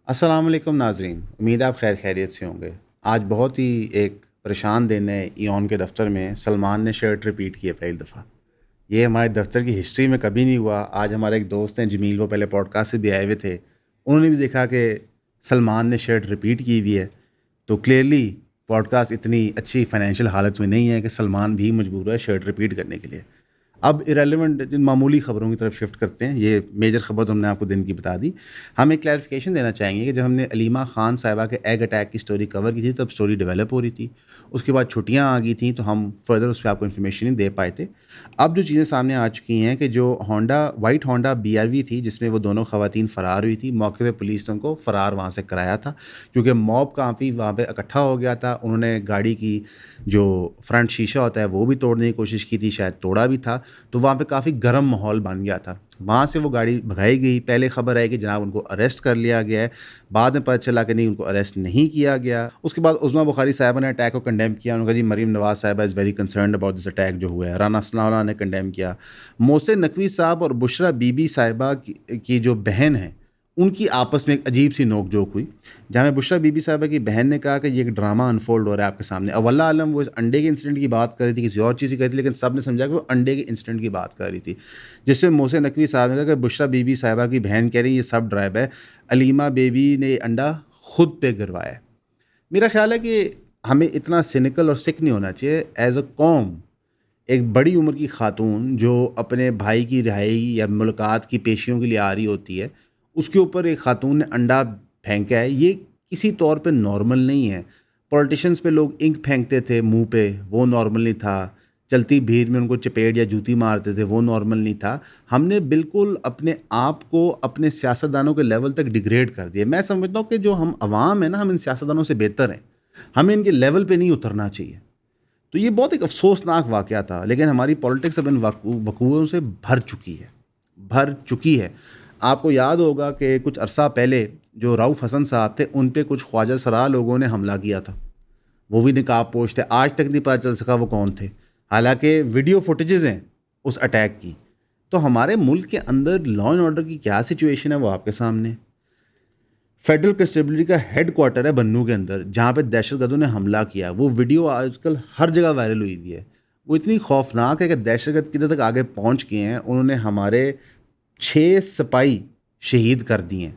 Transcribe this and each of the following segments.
السلام علیکم ناظرین، امید آپ خیر خیریت سے ہوں گے۔ آج بہت ہی ایک پریشان دن ہے۔ ایون کے دفتر میں سلمان نے شرٹ ریپیٹ کی ہے پہلی دفعہ۔ یہ ہمارے دفتر کی ہسٹری میں کبھی نہیں ہوا۔ آج ہمارے ایک دوست ہیں جمیل، وہ پہلے پوڈ کاسٹ سے بھی آئے ہوئے تھے، انہوں نے بھی دیکھا کہ سلمان نے شرٹ ریپیٹ کی ہوئی ہے۔ تو کلیئرلی پوڈ کاسٹ اتنی اچھی فائنینشیل حالت میں نہیں ہے کہ سلمان بھی مجبور ہے شرٹ ریپیٹ کرنے کے لیے۔ اب ارریلیونٹ جن معمولی خبروں کی طرف شفٹ کرتے ہیں۔ یہ میجر خبر تو ہم نے آپ کو دن کی بتا دی۔ ہم ایک کلیریفیکیشن دینا چاہیں گے کہ جب ہم نے علیمہ خان صاحبہ کے ایگ اٹیک کی سٹوری کور کی تھی تب سٹوری ڈیولپ ہو رہی تھی، اس کے بعد چھٹیاں آ گئی تھیں تو ہم فردر اس پہ آپ کو انفارمیشن نہیں دے پائے تھے۔ اب جو چیزیں سامنے آ چکی ہیں کہ جو وائٹ ہونڈا BRV تھی جس میں وہ دونوں خواتین فرار ہوئی تھی، موقع پہ پولیس نے ان کو فرار وہاں سے کرایا تھا کیونکہ موب کافی وہاں پہ اکٹھا ہو گیا تھا۔ انہوں نے گاڑی کی جو فرنٹ شیشہ ہوتا ہے وہ بھی توڑنے کی کوشش کی تھی، شاید توڑا بھی تھا، تو وہاں پہ کافی گرم ماحول بن گیا تھا۔ وہاں سے وہ گاڑی بھگائی گئی۔ پہلے خبر آئی کہ جناب ان کو اریسٹ کر لیا گیا ہے، بعد میں پتہ چلا کہ نہیں، ان کو اریسٹ نہیں کیا گیا۔ اس کے بعد عظمیٰ بخاری صاحبہ نے اٹیک کو کنڈیم کیا۔ انہوں نے کہا جی مریم نواز صاحبہ is very concerned about this attack جو ہوا ہے۔ رانا ثناءاللہ نے کنڈیم کیا۔ محسن نقوی صاحب اور بشرا بی بی صاحبہ کی جو بہن ہیں ان کی آپس میں ایک عجیب سی نوک جھوک ہوئی، جہاں میں بشرا بی بی صاحبہ کی بہن نے کہا کہ یہ ایک ڈرامہ انفولڈ ہو رہا ہے آپ کے سامنے۔ اب واللہ عالم وہ اس انڈے کے انسیڈنٹ کی بات کر رہی تھی، کسی اور چیز کی کر رہی تھی، لیکن سب نے سمجھا کہ وہ انڈے کے انسیڈنٹ کی بات کر رہی تھی، جس سے محسن نقوی صاحب نے کہا کہ بشرا بی بی صاحبہ کی بہن کہہ رہی ہے یہ سب ڈرائیو ہے، علیمہ بیبی نے یہ انڈا خود پہ گروایا ہے۔ میرا خیال ہے کہ ہمیں اتنا سینیکل اور سک نہیں ہونا چاہیے ایز اے قوم۔ ایک بڑی عمر کی خاتون جو اپنے بھائی کی رہائی یا ملاقات کی پیشیوں کے لیے آ رہی ہوتی ہے، اس کے اوپر ایک خاتون نے انڈا پھینکا ہے، یہ کسی طور پہ نارمل نہیں ہے۔ پولیٹیشنز پہ لوگ انک پھینکتے تھے منہ پہ، وہ نارمل نہیں تھا۔ چلتی بھیڑ میں ان کو چپیڑ یا جوتی مارتے تھے، وہ نارمل نہیں تھا۔ ہم نے بالکل اپنے آپ کو اپنے سیاستدانوں کے لیول تک ڈیگریڈ کر دیا۔ میں سمجھتا ہوں کہ جو ہم عوام ہیں نا، ہم ان سیاستدانوں سے بہتر ہیں، ہمیں ان کے لیول پہ نہیں اترنا چاہیے۔ تو یہ بہت ایک افسوسناک واقعہ تھا، لیکن ہماری پولیٹکس اب ان وقوعوں سے بھر چکی ہے۔ آپ کو یاد ہوگا کہ کچھ عرصہ پہلے جو رؤف حسن صاحب تھے ان پہ کچھ خواجہ سرا لوگوں نے حملہ کیا تھا، وہ بھی نقاب پوش تھے، آج تک نہیں پتہ چل سکا وہ کون تھے، حالانکہ ویڈیو فوٹیجز ہیں اس اٹیک کی۔ تو ہمارے ملک کے اندر لا اینڈ آرڈر کی کیا سچویشن ہے وہ آپ کے سامنے۔ فیڈرل کنسٹیبلری کا ہیڈ کوارٹر ہے بنوں کے اندر، جہاں پہ دہشت گردوں نے حملہ کیا۔ وہ ویڈیو آج کل ہر جگہ وائرل ہوئی ہوئی ہے۔ وہ اتنی خوفناک ہے کہ دہشت گرد کدھر تک آگے پہنچ گئے ہیں، انہوں نے ہمارے 6 سپاہی شہید کر دیے ہیں۔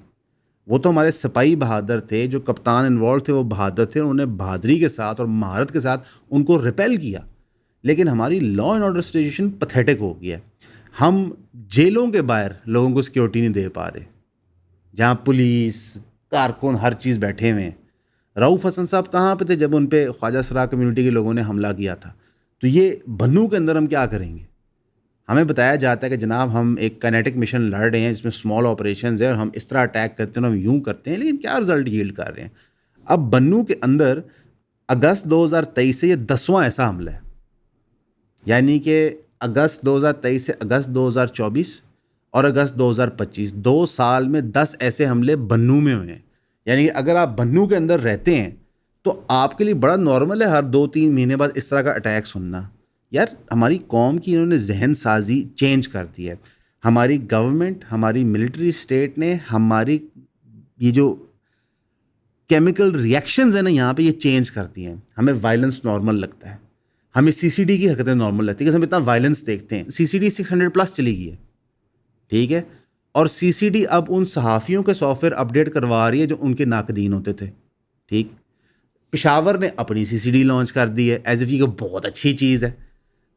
وہ تو ہمارے سپاہی بہادر تھے، جو کپتان انوالو تھے وہ بہادر تھے، انہوں نے بہادری کے ساتھ اور مہارت کے ساتھ ان کو ریپیل کیا۔ لیکن ہماری law and order situation pathetic ہو گیا ہے۔ ہم جیلوں کے باہر لوگوں کو سیکیورٹی نہیں دے پا رہے، جہاں پولیس کارکن ہر چیز بیٹھے ہوئے ہیں۔ رؤف حسن صاحب کہاں پہ تھے جب ان پہ خواجہ سرا کمیونٹی کے لوگوں نے حملہ کیا تھا؟ تو یہ بنوں کے اندر ہم کیا کریں گے؟ ہمیں بتایا جاتا ہے کہ جناب ہم ایک کائنیٹک مشن لڑ رہے ہیں جس میں اسمال آپریشنز ہیں اور ہم اس طرح اٹیک کرتے ہیں اور ہم یوں کرتے ہیں، لیکن کیا رزلٹ ییلڈ کر رہے ہیں؟ اب بنوں کے اندر اگست 2023 سے یہ 10واں ایسا حملہ ہے، یعنی کہ اگست 2023 سے اگست 2024 اور اگست 2025، 2 سال میں 10 ایسے حملے بنوں میں ہوئے ہیں۔ یعنی کہ اگر آپ بنوں کے اندر رہتے ہیں تو آپ کے لیے بڑا نارمل ہے ہر 2-3 مہینے بعد اس طرح کا اٹیک سننا۔ یار ہماری قوم کی انہوں نے ذہن سازی چینج کر دی ہے۔ ہماری گورنمنٹ، ہماری ملٹری اسٹیٹ نے ہماری یہ جو کیمیکل ریئیکشنز ہیں نا یہاں پہ، یہ چینج کرتی ہیں۔ ہمیں وائلنس نارمل لگتا ہے، ہمیں CCD کی حرکتیں نارمل لگتی ہیں کہ ہم اتنا وائلنس دیکھتے ہیں۔ CCD 600+ چلی گئی ہے، ٹھیک ہے، اور CCD اب ان صحافیوں کے سافٹ ویئر اپڈیٹ کروا رہی ہے جو ان کے ناقدین ہوتے تھے، ٹھیک۔ پشاور نے اپنی CCD لانچ کر دی ہے ایز اف یہ بہت اچھی چیز ہے۔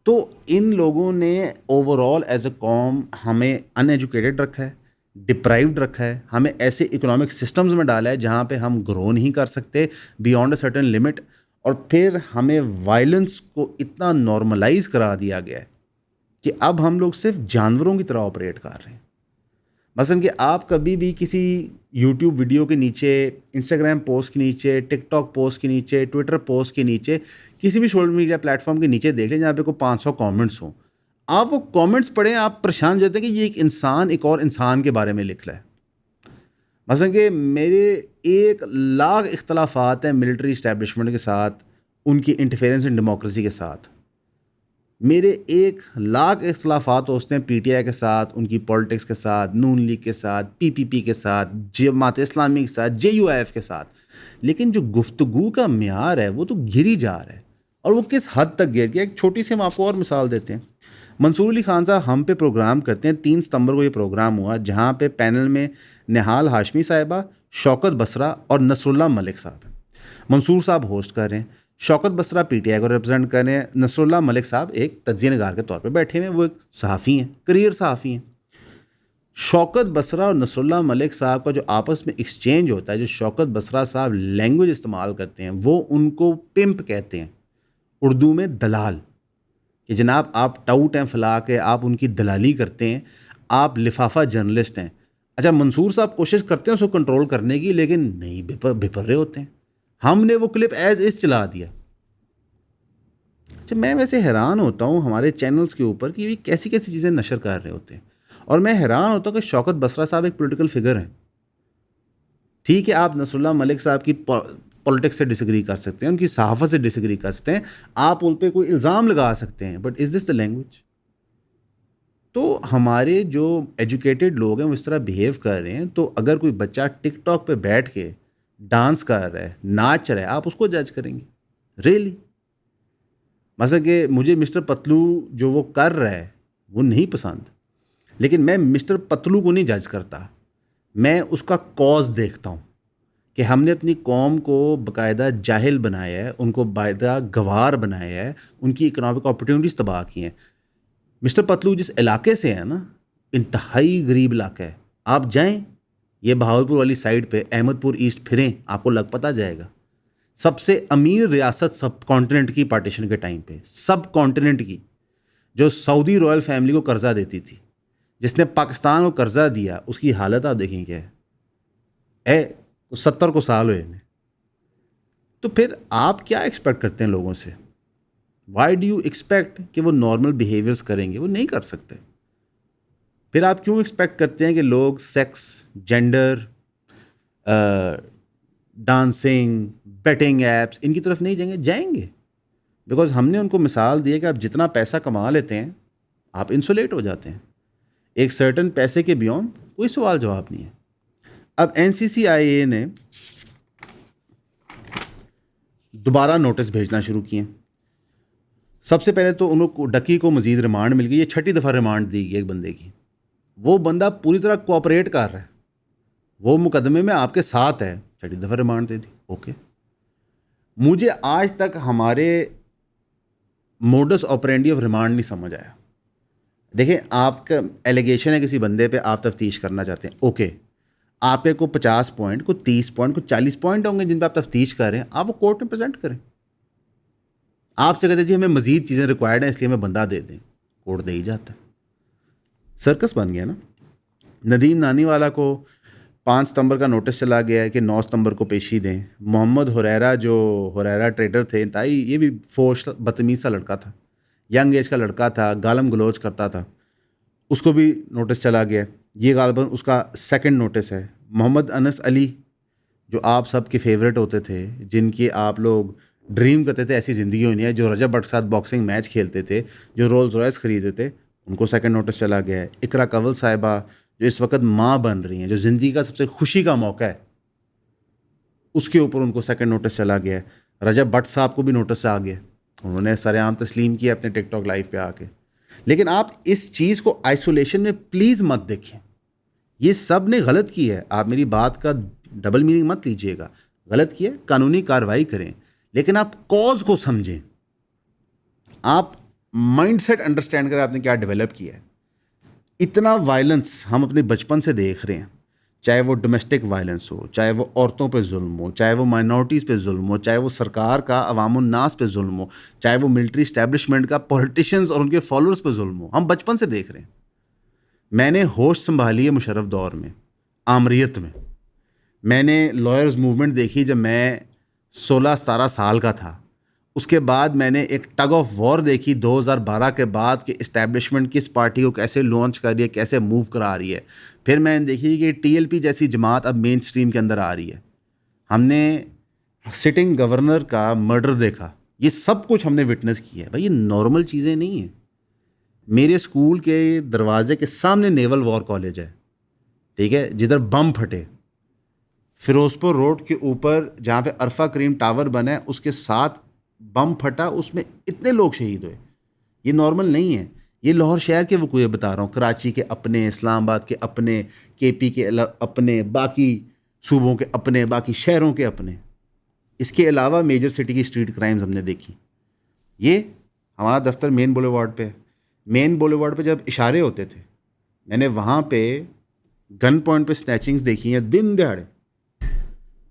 تو ان لوگوں نے اوور آل ایز اے قوم ہمیں ان ایجوکیٹڈ رکھا ہے، ڈپرائیوڈ رکھا ہے، ہمیں ایسے اکنامک سسٹمز میں ڈالا ہے جہاں پہ ہم گرو نہیں کر سکتے بیونڈ اے سرٹن لمٹ، اور پھر ہمیں وائلنس کو اتنا نارملائز کرا دیا گیا ہے کہ اب ہم لوگ صرف جانوروں کی طرح آپریٹ کر رہے ہیں۔ مثلا کہ آپ کبھی بھی کسی یوٹیوب ویڈیو کے نیچے، انسٹاگرام پوسٹ کے نیچے، ٹک ٹاک پوسٹ کے نیچے، ٹویٹر پوسٹ کے نیچے، کسی بھی سوشل میڈیا پلیٹ فارم کے نیچے دیکھ لیں جہاں پہ کوئی 500 کامنٹس ہوں، آپ وہ کامنٹس پڑھیں، آپ پریشان ہو جاتے ہیں کہ یہ ایک انسان ایک اور انسان کے بارے میں لکھ رہا ہے۔ مثلا کہ میرے 1,00,000 اختلافات ہیں ملٹری اسٹیبلشمنٹ کے ساتھ، ان کی انٹرفیئرنس ان ڈیموکریسی کے ساتھ۔ میرے 1,00,000 اختلافات ہوتے ہیں پی ٹی آئی کے ساتھ، ان کی پولیٹکس کے ساتھ، نون لیگ کے ساتھ، پی پی پی کے ساتھ، جماعت اسلامی کے ساتھ، جے یو آئی ایف کے ساتھ، لیکن جو گفتگو کا معیار ہے وہ تو گری جا رہا ہے. اور وہ کس حد تک گر گیا؟ ایک چھوٹی سی ہم آپ کو اور مثال دیتے ہیں. منصور علی خان صاحب ہم پہ پروگرام کرتے ہیں، 3 ستمبر کو یہ پروگرام ہوا جہاں پہ پینل میں نہال ہاشمی صاحبہ، شوکت بسرا اور نصر اللہ ملک صاحب. منصور صاحب ہوسٹ کر رہے ہیں، شوکت بسرا پی ٹی آئی کو ریپرزینٹ کر رہے ہیں، نصر اللہ ملک صاحب ایک تجزیہ نگار کے طور پہ بیٹھے ہوئے ہیں، وہ ایک صحافی ہیں، کریئر صحافی ہیں. شوکت بسرا اور نصر اللہ ملک صاحب کا جو آپس میں ایکسچینج ہوتا ہے، جو شوکت بسرا صاحب لینگویج استعمال کرتے ہیں وہ ان کو پمپ کہتے ہیں، اردو میں دلال، کہ جناب آپ ٹاؤٹ ہیں فلاں کے، آپ ان کی دلالی کرتے ہیں، آپ لفافہ جرنلسٹ ہیں. اچھا منصور صاحب کوشش کرتے ہیں اس کو کنٹرول کرنے کی، لیکن نہیں بھپرے ہوتے ہیں. ہم نے وہ کلپ ایز از چلا دیا. اچھا میں ویسے حیران ہوتا ہوں ہمارے چینلز کے اوپر کہ یہ کیسی کیسی چیزیں نشر کر رہے ہوتے ہیں، اور میں حیران ہوتا ہوں کہ شوکت بسرا صاحب ایک پولیٹیکل فگر ہیں. ٹھیک ہے آپ نصر اللہ ملک صاحب کی پولیٹکس سے ڈس ایگری کر سکتے ہیں، ان کی صحافت سے ڈس ایگری کر سکتے ہیں، آپ ان پہ کوئی الزام لگا سکتے ہیں، but is this the language? تو ہمارے جو ایجوکیٹڈ لوگ ہیں وہ اس طرح بیہیو کر رہے ہیں، تو اگر کوئی بچہ ٹک ٹاک پہ بیٹھ کے ڈانس کر رہا ہے، ناچ رہا ہے، آپ اس کو جج کریں گے؟ ریئلی؟ مثلا کہ مجھے مسٹر پتلو جو وہ کر رہا ہے وہ نہیں پسند، لیکن میں مسٹر پتلو کو نہیں جج کرتا، میں اس کا کاز دیکھتا ہوں کہ ہم نے اپنی قوم کو باقاعدہ جاہل بنایا ہے، ان کو باقاعدہ گوار بنایا ہے، ان کی اکنامک اپرچونیٹیز تباہ کی ہیں. مسٹر پتلو جس علاقے سے ہیں نا، انتہائی غریب علاقہ ہے. آپ جائیں یہ بہاولپور والی سائڈ پہ احمد پور ایسٹ پھریں، آپ کو لگ پتہ جائے گا. سب سے امیر ریاست سب کانٹیننٹ کی پارٹیشن کے ٹائم پہ، سب کانٹیننٹ کی، جو سعودی رائل فیملی کو قرضہ دیتی تھی، جس نے پاکستان کو قرضہ دیا، اس کی حالت آپ دیکھیں کیا ہے. 70 کو سال ہوئے ہیں. تو پھر آپ کیا ایکسپیکٹ کرتے ہیں لوگوں سے؟ وائی ڈو یو ایکسپیکٹ کہ وہ نارمل بیہیویئرس کریں گے؟ وہ نہیں کر سکتے. پھر آپ کیوں ایکسپیکٹ کرتے ہیں کہ لوگ sex, gender, dancing, betting apps ان کی طرف نہیں جائیں گے؟ جائیں گے، بیکاز ہم نے ان کو مثال دی ہے کہ آپ جتنا پیسہ کما لیتے ہیں آپ انسولیٹ ہو جاتے ہیں. ایک سرٹن پیسے کے بیونڈ کوئی سوال جواب نہیں ہے. اب این سی سی آئی اے نے دوبارہ نوٹس بھیجنا شروع کیے. سب سے پہلے تو انہوں کو ڈکی کو مزید ریمانڈ مل گئی، یہ 6ٹھی دفعہ ریمانڈ دی گئی ایک بندے کی. وہ بندہ پوری طرح کوآپریٹ کر رہا ہے، وہ مقدمے میں آپ کے ساتھ ہے، 6ٹھی دفعہ ریمانڈ دے دی. اوکے. مجھے آج تک ہمارے موڈس آپرینڈی آف ریمانڈ نہیں سمجھ آیا. دیکھیں آپ کا ایلیگیشن ہے کسی بندے پہ، آپ تفتیش کرنا چاہتے ہیں، اوکے. آپ کے کو 50 پوائنٹ، کو 30 پوائنٹ، کو 40 پوائنٹ ہوں گے جن پہ آپ تفتیش کر رہے ہیں، آپ وہ کورٹ میں پریزنٹ کریں. آپ سے کہتے جی ہمیں مزید چیزیں ریکوائرڈ ہیں اس لیے ہمیں بندہ دے دیں، کورٹ دے ہی جاتا ہے. سرکس بن گیا نا. ندیم نانی والا کو 5 ستمبر کا نوٹس چلا گیا ہے کہ 9 ستمبر کو پیشی دیں. محمد حریرہ جو حریرہ ٹریڈر تھے انتہائی، یہ بھی فوش بدتمیز سا لڑکا تھا، ینگ ایج کا لڑکا تھا، گالم گلوچ کرتا تھا، اس کو بھی نوٹس چلا گیا. یہ غالباً اس کا سیکنڈ نوٹس ہے. محمد انس علی جو آپ سب کے فیوریٹ ہوتے تھے، جن کی آپ لوگ ڈریم کرتے تھے ایسی زندگی ہونی ہے، جو رجب بٹ کے ساتھ باکسنگ میچ کھیلتے تھے، جو رولز رائس خریدے تھے، ان کو سیکنڈ نوٹس چلا گیا ہے. اقرا کنول صاحبہ جو اس وقت ماں بن رہی ہیں، جو زندگی کا سب سے خوشی کا موقع ہے، اس کے اوپر ان کو سیکنڈ نوٹس چلا گیا ہے. رجب بٹ صاحب کو بھی نوٹس آ گیا، انہوں نے سر عام تسلیم کیا اپنے ٹک ٹاک لائیو پہ آ کے. لیکن آپ اس چیز کو آئسولیشن میں پلیز مت دیکھیں. یہ سب نے غلط کی ہے، آپ میری بات کا ڈبل میننگ مت لیجیے گا. غلط کیا ہے، قانونی کارروائی کریں، لیکن آپ کاز کو سمجھیں. آپ مائنڈ سیٹ انڈرسٹینڈ کریں آپ نے کیا ڈیولپ کیا ہے. اتنا وائلنس ہم اپنے بچپن سے دیکھ رہے ہیں، چاہے وہ ڈومیسٹک وائلنس ہو، چاہے وہ عورتوں پہ ظلم ہو، چاہے وہ مائنورٹیز پہ ظلم ہو، چاہے وہ سرکار کا عوام الناس پہ ظلم ہو، چاہے وہ ملٹری اسٹیبلشمنٹ کا پولیٹیشینز اور ان کے فالوورز پہ ظلم ہو. ہم بچپن سے دیکھ رہے ہیں. میں نے ہوش سنبھالی ہے مشرف دور میں، آمریت میں نے لائرز موومنٹ دیکھی جب میں 16-17 سال کا تھا. اس کے بعد میں نے ایک ٹگ آف وار دیکھی 2012 کے بعد کہ اسٹیبلشمنٹ کس پارٹی کو کیسے لانچ کر رہی ہے، کیسے موو کرا رہی ہے. پھر میں نے دیکھی کہ ٹی ایل پی جیسی جماعت اب مین اسٹریم کے اندر آ رہی ہے. ہم نے سٹنگ گورنر کا مرڈر دیکھا. یہ سب کچھ ہم نے وٹنس کیا ہے بھائی، یہ نارمل چیزیں نہیں ہیں. میرے اسکول کے دروازے کے سامنے نیول وار کالج ہے، ٹھیک ہے، جدھر بم پھٹے. فیروزپور روڈ کے اوپر جہاں پہ عرفہ کریم ٹاور بنا ہے اس کے ساتھ بم پھٹا، اس میں اتنے لوگ شہید ہوئے. یہ نارمل نہیں ہے. یہ لاہور شہر کے وقوع بتا رہا ہوں، کراچی کے اپنے، اسلام آباد کے اپنے، کے پی کے اپنے، باقی صوبوں کے اپنے، باقی شہروں کے اپنے. اس کے علاوہ میجر سٹی کی اسٹریٹ کرائمز ہم نے دیکھی. یہ ہمارا دفتر مین بولیوارڈ پہ، مین بولیوارڈ پہ جب اشارے ہوتے تھے، میں نے وہاں پہ گن پوائنٹ پہ سنیچنگز دیکھی ہیں دن دہاڑے.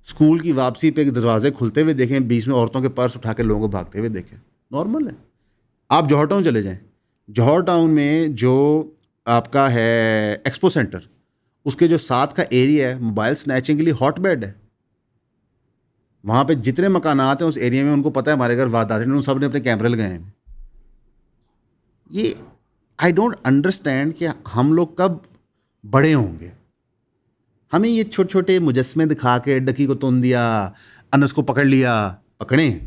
اسکول کی واپسی پہ دروازے کھلتے ہوئے دیکھیں، بیچ میں عورتوں کے پرس اٹھا کے لوگوں کو بھاگتے ہوئے دیکھیں. نارمل ہے. آپ جوہر ٹاؤن چلے جائیں، جوہر ٹاؤن میں جو آپ کا ہے ایکسپو سینٹر، اس کے جو ساتھ کا ایریا ہے موبائل سنیچنگ کے لیے ہاٹ بیڈ ہے. وہاں پہ جتنے مکانات ہیں اس ایریا میں ان کو پتہ ہے ہمارے گھر واردات ہیں، ان سب نے اپنے کیمرے لگائے ہیں. یہ آئی ڈونٹ انڈرسٹینڈ کہ ہم لوگ کب بڑے ہوں گے. ہمیں یہ چھوٹے چھوٹے مجسمے دکھا کے ڈکی کو تون دیا، انس کو پکڑ لیا، پکڑیں،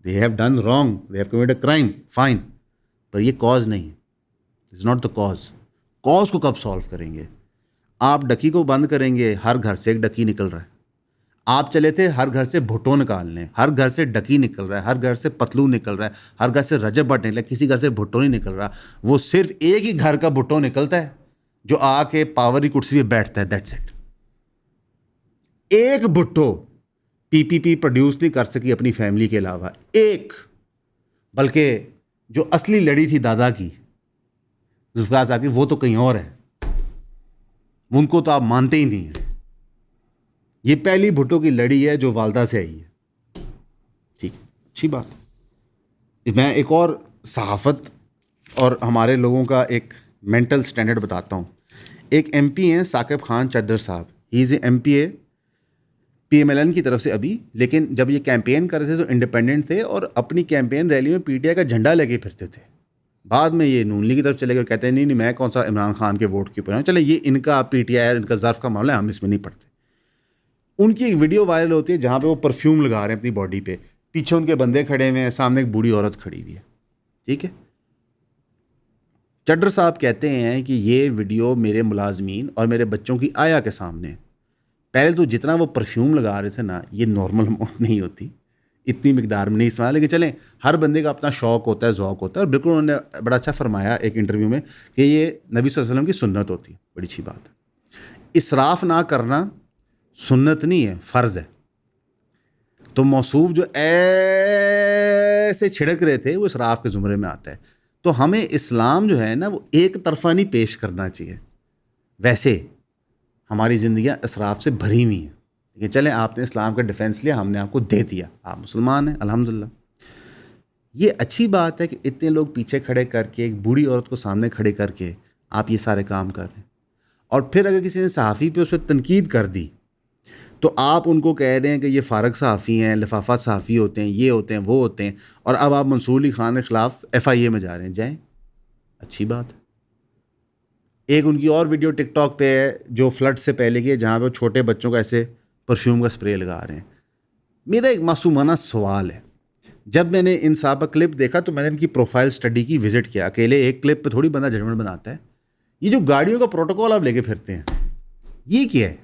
they have done wrong, they have committed a crime, fine, پر یہ کاز نہیں، it's not the cause. Cause کو کب سالو کریں گے؟ آپ ڈکی کو بند کریں گے، ہر گھر سے ایک ڈکی نکل رہا ہے. آپ چلے تھے ہر گھر سے بھٹو نکال لیں، ہر گھر سے ڈکی نکل رہا ہے، ہر گھر سے پتلو نکل رہا ہے، ہر گھر سے رجب بٹ نکلا ہے، کسی گھر سے بھٹو نہیں نکل رہا. وہ صرف ایک ہی گھر کا بھٹو نکلتا ہے جو آ کے پاور کی کرسی پہ بیٹھتا ہے، دیٹس اٹ. ایک بھٹو پی پروڈیوس نہیں کر سکی اپنی فیملی کے علاوہ، ایک. بلکہ جو اصلی لڑی تھی دادا کی، ذوالفقار صاحب کی، وہ تو کہیں اور ہے، ان کو تو آپ مانتے ہی نہیں ہیں. یہ پہلی بھٹو کی لڑی ہے جو والدہ سے آئی ہے. ٹھیک، اچھی بات. میں ایک اور صحافت اور ہمارے لوگوں کا ایک مینٹل سٹینڈرڈ بتاتا ہوں. ایک ایم پی ہیں ثاقب خان چڈر صاحب، he is a M P A P M L N کی طرف سے ابھی، لیکن جب یہ کیمپین کر رہے تھے تو انڈیپینڈنٹ تھے اور اپنی کیمپین ریلی میں پی ٹی آئی کا جھنڈا لے کے پھرتے تھے. بعد میں یہ نون لیگ کی طرف چلے گئے اور کہتے ہیں نہیں میں کون سا عمران خان کے ووٹ کے اوپر ہوں. چلے یہ ان کا پی ٹی آئی ان کا ظرف کا معاملہ ہے، ہم اس میں نہیں پڑھتے. ان کی ایک ویڈیو وائرل ہوتی ہے جہاں پہ وہ پرفیوم لگا رہے ہیں اپنی باڈی پہ، پیچھے ان کے بندے کھڑے ہوئے ہیں، سامنے ایک بوڑھی عورت کھڑی ہوئی ہے. ٹھیک ہے، چڈر صاحب کہتے ہیں کہ یہ ویڈیو میرے ملازمین اور میرے بچوں کی آیا کے سامنے. پہلے تو جتنا وہ پرفیوم لگا رہے تھے نا، یہ نارمل اماؤنٹ نہیں ہوتی، اتنی مقدار میں نہیں استعمال. لیکن چلیں، ہر بندے کا اپنا شوق ہوتا ہے، ذوق ہوتا ہے، اور بالکل انہوں نے بڑا اچھا فرمایا ایک انٹرویو میں کہ یہ نبی صلی اللہ علیہ وسلم کی سنت ہوتی ہے. بڑی اچھی بات ہے. اسراف نہ کرنا سنت نہیں ہے، فرض ہے. تو موصوف جو ایسے چھڑک رہے تھے وہ اسراف کے زمرے میں آتا ہے. تو ہمیں اسلام جو ہے نا وہ ایک طرفہ نہیں پیش کرنا چاہیے. ویسے ہماری زندگیاں اسراف سے بھری ہوئی ہیں. کہ چلیں آپ نے اسلام کا ڈیفینس لیا، ہم نے آپ کو دے دیا، آپ مسلمان ہیں الحمدللہ. یہ اچھی بات ہے کہ اتنے لوگ پیچھے کھڑے کر کے ایک بوڑھی عورت کو سامنے کھڑے کر کے آپ یہ سارے کام کر رہے ہیں. اور پھر اگر کسی نے صحافی پہ اس پہ تنقید کر دی تو آپ ان کو کہہ رہے ہیں کہ یہ فارغ صحافی ہیں، لفافہ صحافی ہوتے ہیں، یہ ہوتے ہیں، وہ ہوتے ہیں، اور اب آپ منصور علی خان کے خلاف ایف آئی اے میں جا رہے ہیں. جائیں، اچھی بات ہے. ایک ان کی اور ویڈیو ٹک ٹاک پہ ہے جو فلڈ سے پہلے کی ہے، جہاں پہ وہ چھوٹے بچوں کا ایسے پرفیوم کا اسپرے لگا رہے ہیں. میرا ایک معصومانہ سوال ہے، جب میں نے ان صاحب کا کلپ دیکھا تو میں نے ان کی پروفائل اسٹڈی کی، وزٹ کیا. اکیلے ایک کلپ پہ تھوڑی بندہ ججمنٹ بناتا ہے. یہ جو گاڑیوں کا پروٹوکول آپ لے کے پھرتے ہیں، یہ کیا ہے؟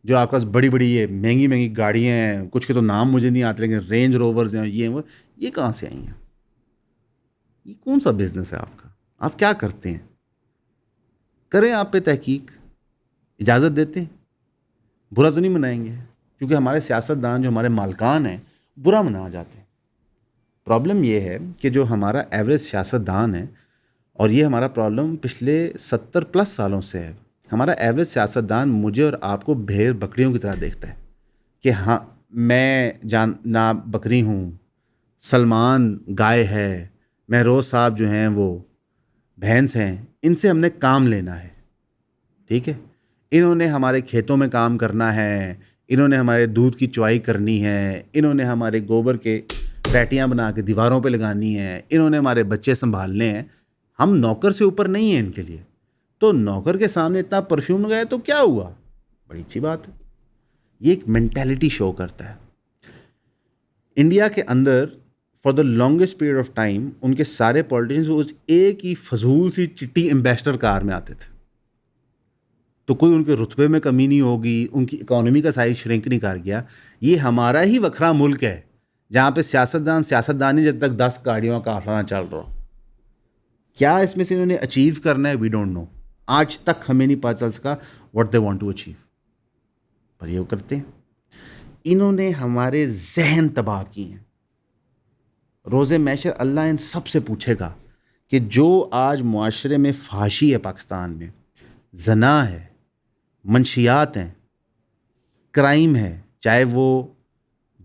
جو آپ کا بڑی بڑی یہ مہنگی مہنگی گاڑیاں ہیں، کچھ کے تو نام مجھے نہیں آتے لیکن رینج روورز ہیں، یہ وہ، یہ کہاں سے آئی ہیں؟ یہ کون سا بزنس ہے آپ کا؟ آپ کیا کرتے ہیں؟ کریں آپ پہ تحقیق، اجازت دیتے ہیں. برا تو نہیں منائیں گے، کیونکہ ہمارے سیاستدان جو ہمارے مالکان ہیں برا منا جاتے ہیں. پرابلم یہ ہے کہ جو ہمارا ایوریج سیاستدان ہے، اور یہ ہمارا پرابلم پچھلے 70+ سالوں سے ہے، ہمارا ایوریج سیاستدان مجھے اور آپ کو بھیڑ بکریوں کی طرح دیکھتا ہے کہ ہاں میں جناب بکری ہوں، سلمان گائے ہے، مہروز صاحب جو ہیں وہ بھینس ہیں، ان سے ہم نے کام لینا ہے. ٹھیک ہے، انہوں نے ہمارے کھیتوں میں کام کرنا ہے، انہوں نے ہمارے دودھ کی چوائی کرنی ہے، انہوں نے ہمارے گوبر کے پیٹیاں بنا کے دیواروں پہ لگانی ہیں، انہوں نے ہمارے بچے سنبھالنے ہیں. ہم نوکر سے اوپر نہیں ہیں ان کے لیے. تو نوکر کے سامنے اتنا پرفیوم لگایا تو کیا ہوا؟ بڑی اچھی بات ہے. یہ ایک مینٹیلٹی شو کرتا ہے. انڈیا کے اندر for the longest period of time ان کے سارے پولیٹیشنز اس ایک ہی فضول سی چٹی ایمبیسڈر کار میں آتے تھے. تو کوئی ان کے رتبے میں کمی نہیں ہوگی, ان کی اکانومی کا سائز شرنک نہیں کر گیا. یہ ہمارا ہی وکھرا ملک ہے جہاں پہ سیاستدان جب تک 10 گاڑیوں کا قافلہ نہ چل رہا. کیا اس میں سے انہوں نے اچیو کرنا ہے, وی ڈونٹ نو. آج تک ہمیں نہیں پتہ چل سکا what they want to achieve, پر یہ وہ کرتے ہیں. انہوں نے ہمارے ذہن تباہ کیے ہیں. روز محشر اللہ ان سب سے پوچھے گا کہ جو آج معاشرے میں فحاشی ہے, پاکستان میں زنا ہے, منشیات ہیں, کرائم ہے, چاہے وہ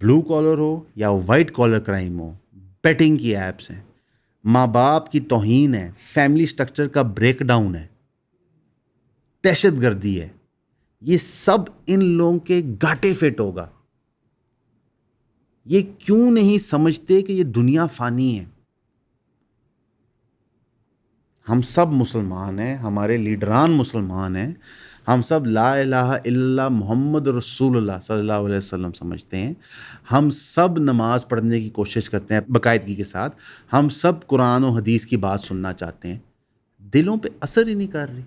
بلو کالر ہو یا وائٹ کالر کرائم ہو, بیٹنگ کی ایپس ہیں, ماں باپ کی توہین ہے, فیملی سٹرکچر کا بریک ڈاؤن ہے, دہشت گردی ہے, یہ سب ان لوگوں کے گاٹے فٹ ہوگا. یہ کیوں نہیں سمجھتے کہ یہ دنیا فانی ہے؟ ہم سب مسلمان ہیں, ہمارے لیڈران مسلمان ہیں, ہم سب لا الہ الا اللہ محمد رسول اللہ صلی اللہ علیہ وسلم سمجھتے ہیں, ہم سب نماز پڑھنے کی کوشش کرتے ہیں باقاعدگی کے ساتھ, ہم سب قرآن و حدیث کی بات سننا چاہتے ہیں. دلوں پہ اثر ہی نہیں کر رہی.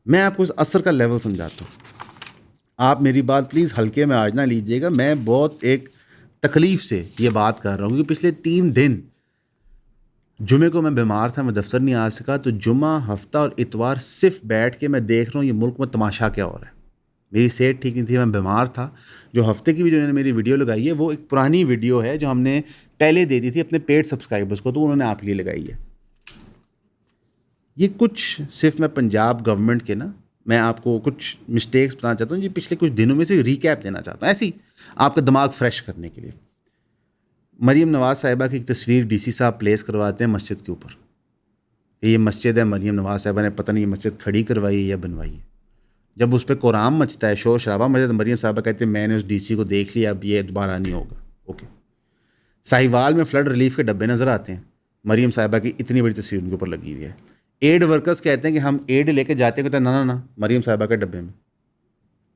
میں آپ کو اس اثر کا لیول سمجھاتا ہوں. آپ میری بات پلیز ہلکے میں آج نہ لیجیے گا. میں بہت ایک تکلیف سے یہ بات کر رہا ہوں کہ پچھلے 3 دن جمعے کو میں بیمار تھا, میں دفتر نہیں آ سکا. تو جمعہ, ہفتہ اور اتوار صرف بیٹھ کے میں دیکھ رہا ہوں یہ ملک میں تماشا کیا ہو رہا ہے. میری صحت ٹھیک نہیں تھی, میں بیمار تھا. جو ہفتے کی بھی جو انہوں نے میری ویڈیو لگائی ہے وہ ایک پرانی ویڈیو ہے جو ہم نے پہلے دے دی تھی اپنے پیڈ سبسکرائبرز کو, تو انہوں نے آپ کے لیے لگائی ہے. یہ کچھ صرف میں پنجاب گورنمنٹ کے میں آپ کو کچھ مسٹیکس بتانا چاہتا ہوں, یہ پچھلے کچھ دنوں میں سے ریکیپ دینا چاہتا ہوں, ایسے ہی آپ کا دماغ فریش کرنے کے لیے. مریم نواز صاحبہ کی ایک تصویر ڈی سی صاحب پلیس کرواتے ہیں مسجد کے اوپر. یہ مسجد ہے, مریم نواز صاحبہ نے پتہ نہیں یہ مسجد کھڑی کروائی ہے یا بنوائی ہے. جب اس پہ قرآن مچتا ہے, شور شرابہ مچتا ہے, مریم صاحبہ کہتے ہیں میں نے اس ڈی سی کو دیکھ لیا, اب یہ دوبارہ نہیں ہوگا. اوکے. ساہیوال میں فلڈ ریلیف کے ڈبے نظر آتے ہیں, مریم صاحبہ کی اتنی بڑی تصویر ان کے اوپر لگی ہوئی ہے. ایڈ ورکرز کہتے ہیں کہ ہم ایڈ لے کے جاتے ہیں, کہتے ہیں نہ مریم صاحبہ کے ڈبے میں.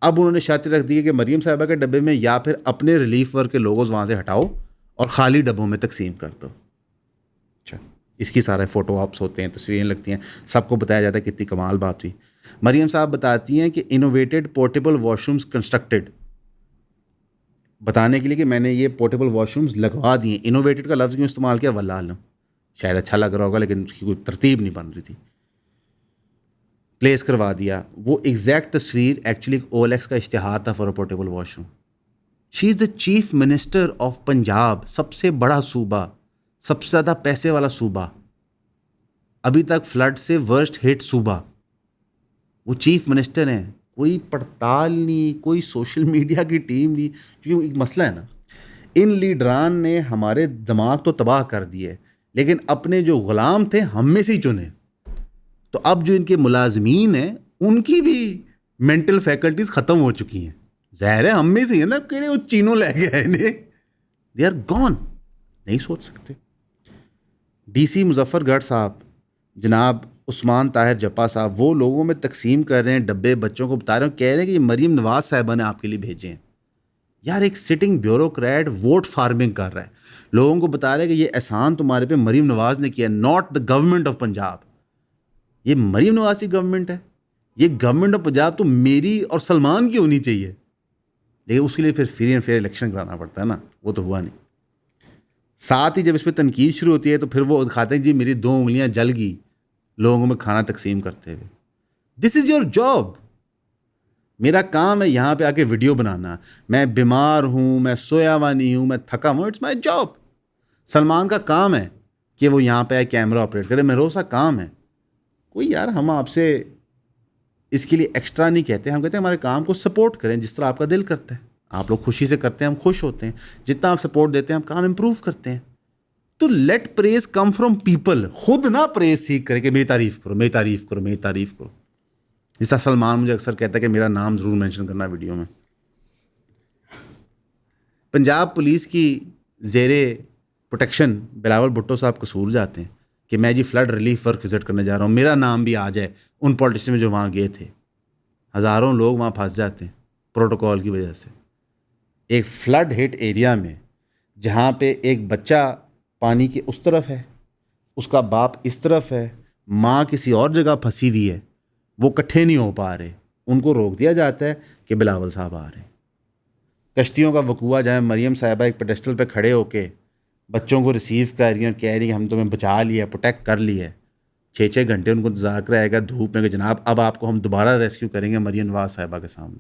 اب انہوں نے شرط رکھ دی ہے کہ مریم صاحبہ کے ڈبے میں یا پھر اپنے ریلیف ورک کے لوگوز وہاں سے ہٹاؤ اور خالی ڈبوں میں تقسیم کر دو. اچھا, اس کی سارے فوٹو آپس ہوتے ہیں, تصویریں لگتی ہیں, سب کو بتایا جاتا ہے کتنی کمال بات ہوئی. مریم صاحب بتاتی ہیں کہ innovated portable wash rooms constructed, بتانے کے لیے کہ میں نے یہ پورٹیبل واش رومز لگوا دیے. انوویٹڈ کا لفظ کیوں استعمال کیا واللہ عالم, شاید اچھا لگ رہا ہوگا لیکن اس کی کوئی ترتیب نہیں بن رہی تھی. پلیس کروا دیا. وہ ایگزیکٹ تصویر ایکچولی ایک او ایل ایکس کا اشتہار تھا for a portable washroom. She is the chief minister of Punjab, سب سے بڑا صوبہ, سب سے زیادہ پیسے والا صوبہ, ابھی تک فلڈ سے ورسٹ ہٹ صوبہ. وہ چیف منسٹر ہیں, کوئی پڑتال نہیں, کوئی سوشل میڈیا کی ٹیم نہیں. کیونکہ ایک مسئلہ ہے نا, ان لیڈران نے ہمارے دماغ تو تباہ کر دیے, لیکن اپنے جو غلام تھے ہم میں سے ہی چنے. تو اب جو ان کے ملازمین ہیں ان کی بھی مینٹل فیکلٹیز ختم ہو چکی ہیں. ظاہر ہے ہم میں سے ہی ہے نا, کہ وہ چینوں لے گئے انہیں, دے آر گون, نہیں سوچ سکتے. ڈی سی مظفر گڑھ صاحب, جناب عثمان طاہر جپا صاحب, وہ لوگوں میں تقسیم کر رہے ہیں ڈبے, بچوں کو بتا رہے ہیں, کہہ رہے ہیں کہ یہ مریم نواز صاحبہ نے آپ کے لیے بھیجے ہیں. یار ایک سٹنگ بیوروکریٹ ووٹ فارمنگ کر رہا ہے, لوگوں کو بتا رہے ہیں کہ یہ احسان تمہارے پہ مریم نواز نے کیا, not the government of Punjab. یہ مریم نواز کی گورنمنٹ ہے, یہ گورنمنٹ آف پنجاب تو میری اور سلمان کی ہونی چاہیے, لیکن اس کے لیے پھر فری اینڈ فیئر الیکشن کرانا پڑتا ہے نا, وہ تو ہوا نہیں. ساتھ ہی جب اس پہ تنقید شروع ہوتی ہے تو پھر وہ دکھاتے ہیں جی میری 2 انگلیاں جل گئی لوگوں میں کھانا تقسیم کرتے ہوئے. دس از یور جاب. میرا کام ہے یہاں پہ آ کے ویڈیو بنانا. میں بیمار ہوں, میں سویا ہوا نہیں ہوں, میں تھکا ہوں, اٹس مائی جاب. سلمان کا کام ہے کہ وہ یہاں پہ کیمرہ آپریٹ کرے, مہروسا کام ہے. کوئی یار ہم آپ سے اس کے لیے ایکسٹرا نہیں کہتے, ہم کہتے ہیں ہمارے کام کو سپورٹ کریں جس طرح آپ کا دل کرتا ہے. آپ لوگ خوشی سے کرتے ہیں, ہم خوش ہوتے ہیں. جتنا آپ سپورٹ دیتے ہیں ہم کام امپروو کرتے ہیں. تو let praise come from people, خود نہ پریز سیکھ کرے کہ میری تعریف کرو, میری تعریف کرو, میری تعریف کرو. جس طرح سلمان مجھے اکثر کہتا ہے کہ میرا نام ضرور مینشن کرنا ویڈیو میں. پنجاب پولیس کی زیر پروٹیکشن بلاول بھٹو صاحب قصور جاتے ہیں کہ میں جی فلڈ ریلیف ورک وزٹ کرنے جا رہا ہوں, میرا نام بھی آ جائے ان پولیٹیشین میں جو وہاں گئے تھے. ہزاروں لوگ وہاں پھنس جاتے ہیں پروٹوکول کی وجہ سے. ایک فلڈ ہٹ ایریا میں جہاں پہ ایک بچہ پانی کے اس طرف ہے، اس کا باپ اس طرف ہے، ماں کسی اور جگہ پھنسی ہوئی ہے، وہ کٹھے نہیں ہو پا رہے، ان کو روک دیا جاتا ہے کہ بلاول صاحب آ رہے ہیں۔ کشتیوں کا وقوع جہاں مریم صاحبہ ایک پیڈسٹل پہ کھڑے ہو کے بچوں کو ریسیو کر رہی ہیں اور کہہ رہی ہیں ہم تمہیں بچا لیا، پروٹیکٹ کر لیا ہے، 6 گھنٹے ان کو انتظار کرائے گا دھوپ میں کہ جناب اب آپ کو ہم دوبارہ ریسکیو کریں گے مریم نواز صاحبہ کے سامنے۔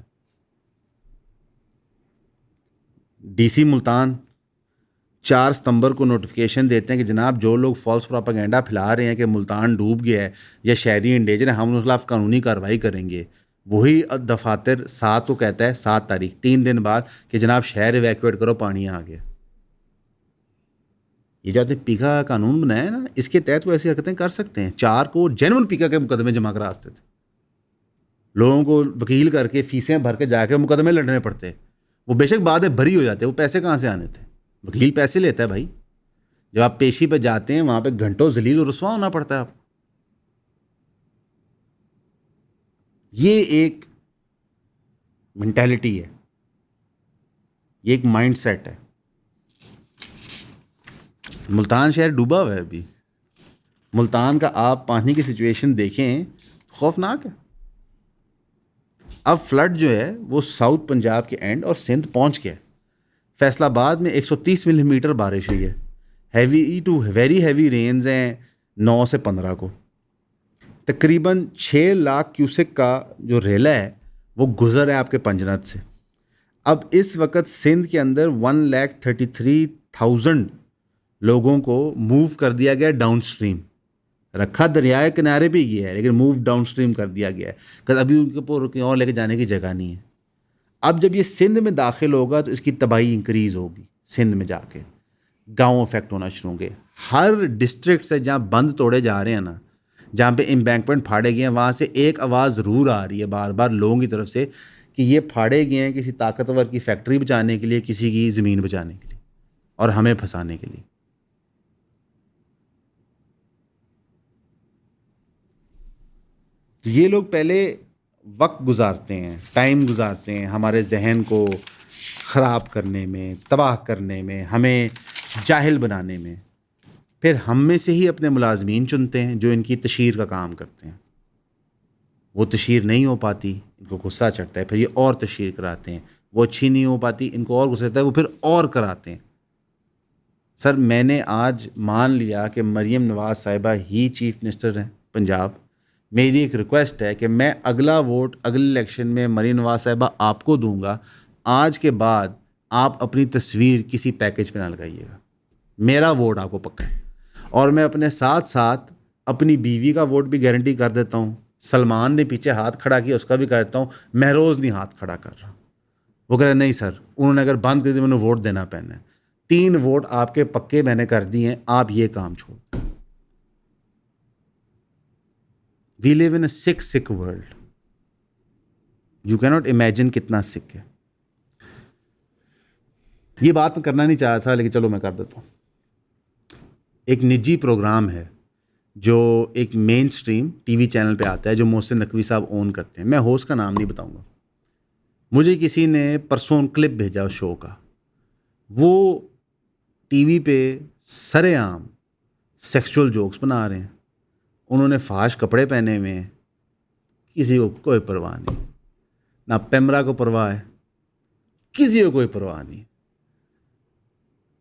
ڈی سی ملتان 4 ستمبر کو نوٹیفیکیشن دیتے ہیں کہ جناب جو لوگ فالس پراپاگینڈا پھیلا رہے ہیں کہ ملتان ڈوب گیا ہے یا شہری انڈیجر ہے، ہم ان کے خلاف قانونی کارروائی کریں گے۔ وہی دفاتر 7 کو کہتا ہے، 7 تاریخ 3 دن بعد، کہ جناب شہر ایویکویٹ کرو، پانی آ گیا۔ یہ جو آپ نے پیکا کا قانون بنایا ہے نا، اس کے تحت وہ ایسی حرکتیں کر سکتے ہیں۔ 4 کو جینون پیکا کے مقدمے جمع کرا سکتے تھے، لوگوں کو وکیل کر کے فیسیں بھر کے جا کے مقدمے لڑنے پڑتے، وہ بے شک بعد ہے بری ہو جاتے، وہ پیسے کہاں سے آنے تھے؟ وکیل پیسے لیتا ہے بھائی، جب آپ پیشی پہ جاتے ہیں وہاں پہ گھنٹوں ذلیل و رسوا ہونا پڑتا ہے آپ کو۔ یہ ایک مینٹیلٹی ہے، یہ ایک مائنڈ سیٹ ہے۔ ملتان شہر ڈوبا ہوا ہے ابھی، ملتان کا آپ پانی کی سچویشن دیکھیں، خوفناک ہے۔ اب فلڈ جو ہے وہ ساؤتھ پنجاب کے اینڈ اور سندھ پہنچ گیا ہے۔ فیصل آباد میں 130 ملی میٹر بارش ہوئی ہے، heavy to very heavy rains ہیں 9 سے 15 کو۔ تقریباً 6 لاکھ کیوسک کا جو ریلا ہے وہ گزر ہے آپ کے پنجنت سے۔ اب اس وقت سندھ کے اندر 1,33,000 لوگوں کو موو کر دیا گیا ڈاؤن سٹریم، رکھا دریائے کنارے پہ گیا ہے لیکن موو ڈاؤن سٹریم کر دیا گیا ہے کہ ابھی ان کے اوپر کہیں اور لے کے جانے کی جگہ نہیں ہے۔ اب جب یہ سندھ میں داخل ہوگا تو اس کی تباہی انکریز ہوگی، سندھ میں جا کے گاؤں افیکٹ ہونا شروع ہوں گے۔ ہر ڈسٹرکٹ سے جہاں بند توڑے جا رہے ہیں نا، جہاں پہ امبینکمنٹ پھاڑے گئے ہیں، وہاں سے ایک آواز ضرور آ رہی ہے بار بار لوگوں کی طرف سے کہ یہ پھاڑے گئے ہیں کسی طاقتور کی فیکٹری بچانے کے لیے، کسی کی زمین بچانے کے لیے اور ہمیں پھنسانے کے لیے۔ تو یہ لوگ پہلے وقت گزارتے ہیں، ٹائم گزارتے ہیں ہمارے ذہن کو خراب کرنے میں، تباہ کرنے میں، ہمیں جاہل بنانے میں۔ پھر ہم میں سے ہی اپنے ملازمین چنتے ہیں جو ان کی تشہیر کا کام کرتے ہیں۔ وہ تشہیر نہیں ہو پاتی، ان کو غصہ چڑھتا ہے، پھر یہ اور تشہیر کراتے ہیں۔ وہ اچھی نہیں ہو پاتی، ان کو اور غصہ چڑھتا ہے، وہ پھر اور کراتے ہیں۔ سر میں نے آج مان لیا کہ مریم نواز صاحبہ ہی چیف منسٹر ہیں پنجاب۔ میری ایک ریکویسٹ ہے کہ میں اگلا ووٹ اگلے الیکشن میں مریم نواز صاحبہ آپ کو دوں گا۔ آج کے بعد آپ اپنی تصویر کسی پیکج پہ نہ لگائیے گا، میرا ووٹ آپ کو پکا ہے۔ اور میں اپنے ساتھ ساتھ اپنی بیوی کا ووٹ بھی گارنٹی کر دیتا ہوں۔ سلمان نے پیچھے ہاتھ کھڑا کیا، اس کا بھی کر دیتا ہوں۔ مہروز نہیں ہاتھ کھڑا کر رہا، وہ کہہ رہے نہیں سر، انہوں نے اگر بند کر دی میں نے ووٹ دینا پہنا ہے۔ 3 ووٹ آپ کے پکے میں نے کر دیے ہیں، آپ یہ کام چھوڑ دیں۔ وی لیو ان اے سک ورلڈ، یو کی ناٹ امیجن کتنا سک ہے۔ یہ بات میں کرنا نہیں چاہا تھا لیکن چلو میں کر دیتا ہوں۔ ایک نجی پروگرام ہے جو ایک مین سٹریم ٹی وی چینل پہ آتا ہے جو محسن نقوی صاحب اون کرتے ہیں، میں ہوسٹ کا نام نہیں بتاؤں گا۔ مجھے کسی نے پرسوں کلپ بھیجا اس شو کا، وہ ٹی وی پہ سرے عام سیکسچول جوکس بنا رہے ہیں، انہوں نے فحش کپڑے پہنے ہوئے ہیں، کسی کو کوئی پرواہ نہیں، نہ پیمرا کو پرواہ ہے، کسی کو کوئی پرواہ نہیں۔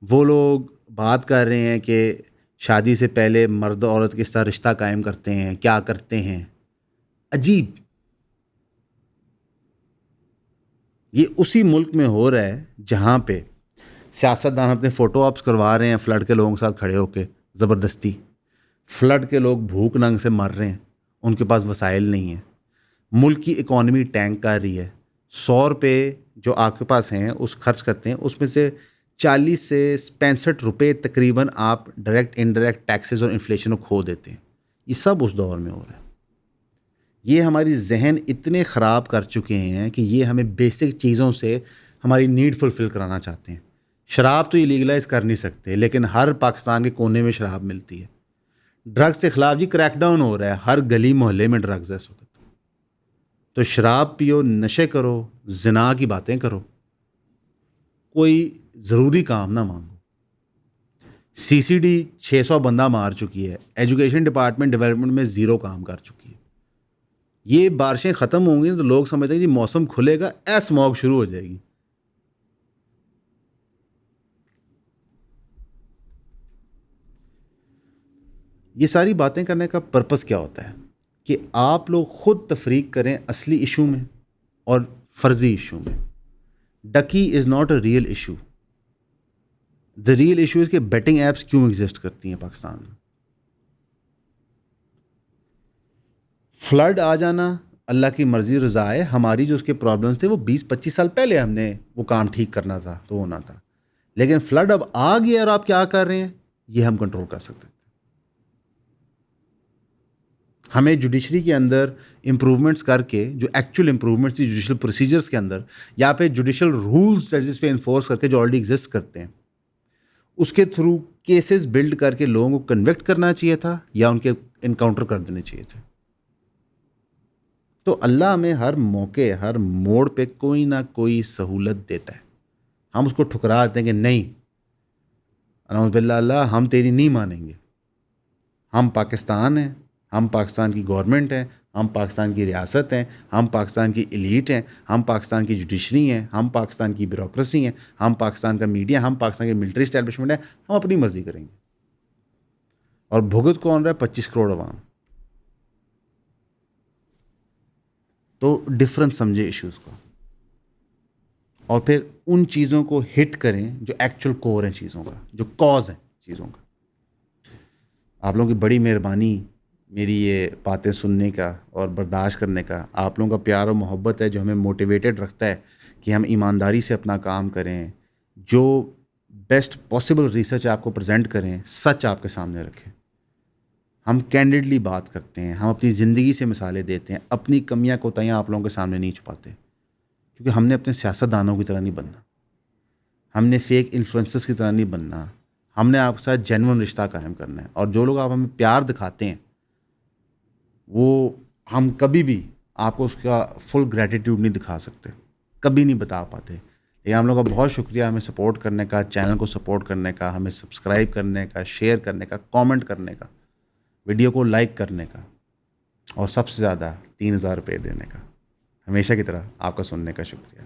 وہ لوگ بات کر رہے ہیں کہ شادی سے پہلے مرد اور عورت کس طرح رشتہ قائم کرتے ہیں، کیا کرتے ہیں۔ عجیب، یہ اسی ملک میں ہو رہا ہے جہاں پہ سیاستدان اپنے فوٹو آپس کروا رہے ہیں فلڈ کے لوگوں کے ساتھ کھڑے ہو کے زبردستی۔ فلڈ کے لوگ بھوک ننگ سے مر رہے ہیں، ان کے پاس وسائل نہیں ہیں، ملک کی اکانومی ٹینک کر رہی ہے۔ 100 روپے جو آپ کے پاس ہیں اس خرچ کرتے ہیں، اس میں سے 40 سے 65 روپے تقریباً آپ ڈائریکٹ انڈائریکٹ ٹیکسز اور انفلیشن کو کھو دیتے ہیں۔ یہ سب اس دور میں ہو رہا ہے۔ یہ ہماری ذہن اتنے خراب کر چکے ہیں کہ یہ ہمیں بیسک چیزوں سے ہماری نیڈ فلفل کرانا چاہتے ہیں۔ شراب تو یہ لیگلائز کر نہیں سکتے لیکن ہر پاکستان کے کونے میں شراب ملتی ہے۔ ڈرگز کے خلاف جی کریک ڈاؤن ہو رہا ہے، ہر گلی محلے میں ڈرگز ہے اس وقت۔ تو شراب پیو، نشے کرو، زنا کی باتیں کرو، کوئی ضروری کام نہ مانگو۔ CCD 600 بندہ مار چکی ہے. ایجوکیشن ڈپارٹمنٹ ڈیولپمنٹ میں 0 کام کر چکی ہے. یہ بارشیں ختم ہوں گی تو لوگ سمجھتے ہیں کہ موسم کھلے گا، اسموگ شروع ہو جائے گی. یہ ساری باتیں کرنے کا پرپس کیا ہوتا ہے کہ آپ لوگ خود تفریق کریں اصلی ایشو میں اور فرضی ایشو میں. Ducky is not a real issue. The real issue is کہ بیٹنگ ایپس کیوں ایگزسٹ کرتی ہیں پاکستان میں. فلڈ آ جانا اللہ کی مرضی رضا ہے. ہماری جو اس کے پرابلمس تھے وہ 20-25 سال پہلے ہم نے وہ کام ٹھیک کرنا تھا تو ہونا تھا. لیکن فلڈ اب آ گیا اور آپ کیا کر رہے ہیں یہ ہم کنٹرول کر سکتے ہیں. ہمیں جوڈیشری کے اندر امپروومنٹس کر کے جو ایکچوئل امپروومنٹس تھی جوڈیشل پروسیجرس کے اندر یا پھر جوڈیشل رولس جس پہ انفورس کر کے جو آلریڈی ایگزسٹ کرتے ہیں اس کے تھرو کیسز بلڈ کر کے لوگوں کو کنوکٹ کرنا چاہیے تھا یا ان کے انکاؤنٹر کر دینے چاہیے تھے. تو اللہ ہمیں ہر موقع ہر موڑ پہ کوئی نہ کوئی سہولت دیتا ہے. ہم اس کو ٹھکرا دیتے ہیں کہ نہیں نعوذ باللہ اللہ ہم تیری نہیں مانیں گے. ہم پاکستان ہیں، ہم پاکستان کی گورنمنٹ ہیں، ہم پاکستان کی ریاست ہیں، ہم پاکستان کی ایلیٹ ہیں، ہم پاکستان کی جوڈیشری ہیں، ہم پاکستان کی بیوروکریسی ہیں، ہم پاکستان کا میڈیا، ہم پاکستان کی ملٹری اسٹیبلشمنٹ ہے. ہم اپنی مرضی کریں گے. اور بھگت کون رہا ہے؟ 25 کروڑ عوام. تو ڈفرنس سمجھے ایشوز کو اور پھر ان چیزوں کو ہٹ کریں جو ایکچوئل کور ہیں چیزوں کا، جو کاز ہیں چیزوں کا. آپ لوگوں کی بڑی مہربانی میری یہ باتیں سننے کا اور برداشت کرنے کا. آپ لوگوں کا پیار و محبت ہے جو ہمیں موٹیویٹڈ رکھتا ہے کہ ہم ایمانداری سے اپنا کام کریں، جو بیسٹ پاسبل ریسرچ آپ کو پریزنٹ کریں، سچ آپ کے سامنے رکھیں. ہم کینڈیڈلی بات کرتے ہیں، ہم اپنی زندگی سے مثالیں دیتے ہیں، اپنی کمیاں کوتاہیاں آپ لوگوں کے سامنے نہیں چھپاتے. کیونکہ ہم نے اپنے سیاست دانوں کی طرح نہیں بننا، ہم نے فیک انفلوئنسرز کی طرح نہیں بننا. ہم نے آپ کے ساتھ جینون رشتہ قائم کرنا ہے. اور جو لوگ آپ ہمیں پیار دکھاتے ہیں وہ ہم کبھی بھی آپ کو اس کا فل گریٹیٹیوڈ نہیں دکھا سکتے، کبھی نہیں بتا پاتے. لیکن ہم لوگوں کا بہت شکریہ ہمیں سپورٹ کرنے کا، چینل کو سپورٹ کرنے کا، ہمیں سبسکرائب کرنے کا، شیئر کرنے کا، کامنٹ کرنے کا، ویڈیو کو لائک کرنے کا، اور سب سے زیادہ 3000 روپے دینے کا. ہمیشہ کی طرح آپ کا سننے کا شکریہ.